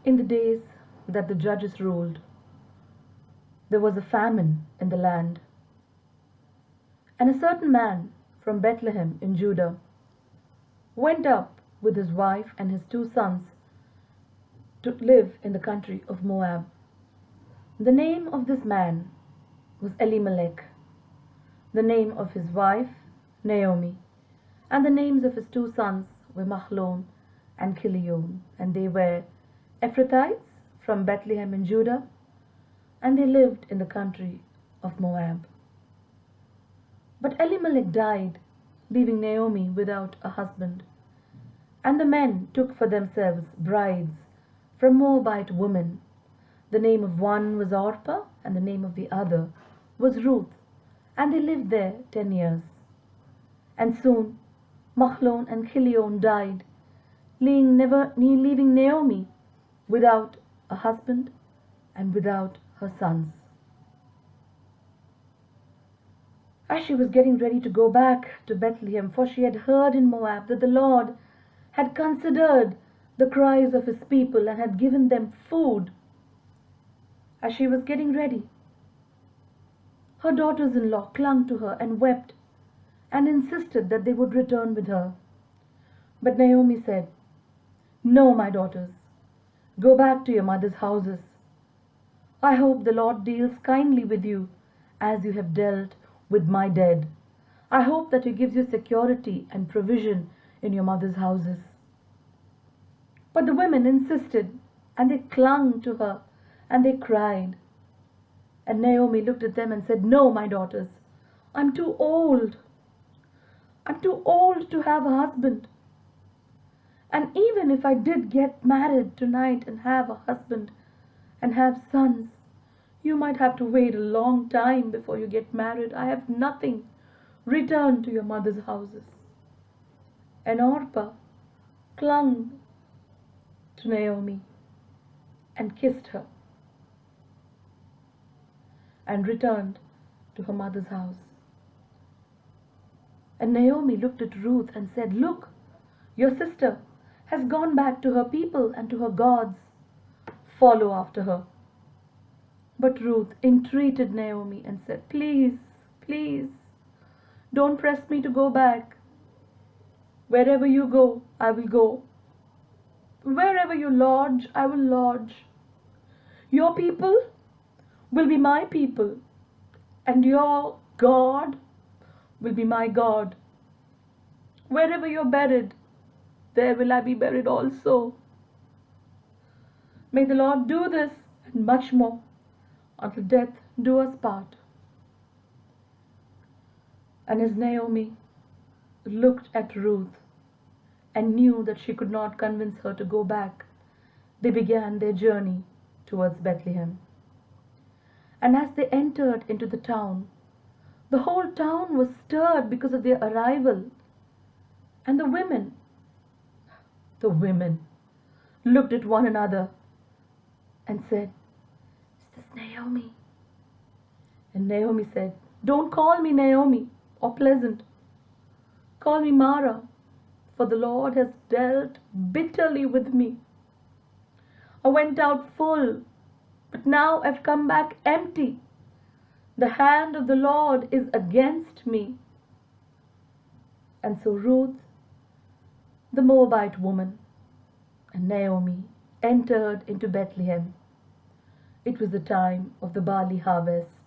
In the days that the judges ruled, there was a famine in the land, and a certain man from Bethlehem in Judah went up with his wife and his 2 sons to live in the country of Moab. The name of this man was Elimelech, the name of his wife Naomi, and the names of his 2 sons were Mahlon and Chilion, and they were Ephrathites from Bethlehem in Judah, and they lived in the country of Moab. But Elimelech died, leaving Naomi without a husband. And the men took for themselves brides from Moabite women. The name of one was Orpah, and the name of the other was Ruth, and they lived there 10 years. And soon Mahlon and Chilion died, leaving Naomi without a husband and without her sons. As she was getting ready to go back to Bethlehem, for she had heard in Moab that the Lord had considered the cries of his people and had given them food, as she was getting ready, her daughters-in-law clung to her and wept and insisted that they would return with her. But Naomi said, "No, my daughters, go back to your mother's houses. I hope the Lord deals kindly with you as you have dealt with my dead. I hope that he gives you security and provision in your mother's houses." But the women insisted, and they clung to her, and they cried. And Naomi looked at them and said, "No, my daughters, I'm too old. I'm too old to have a husband. And even if I did get married tonight and have a husband and have sons, you might have to wait a long time before you get married. I have nothing. Return to your mother's houses." And Orpah clung to Naomi and kissed her and returned to her mother's house. And Naomi looked at Ruth and said, "Look, your sister has gone back to her people and to her gods. Follow after her." But Ruth entreated Naomi and said, "Please, please, don't press me to go back. Wherever you go, I will go. Wherever you lodge, I will lodge. Your people will be my people, and your God will be my God. Wherever you're buried, there will I be buried also. May the Lord do this and much more, until death do us part." And as Naomi looked at Ruth and knew that she could not convince her to go back, they began their journey towards Bethlehem. And as they entered into the town, the whole town was stirred because of their arrival. And the women looked at one another and said, "Is this Naomi?" And Naomi said, "Don't call me Naomi or pleasant. Call me Mara, for the Lord has dealt bitterly with me. I went out full, but now I've come back empty. The hand of the Lord is against me." And so Ruth, the Moabite woman, and Naomi entered into Bethlehem. It was the time of the barley harvest.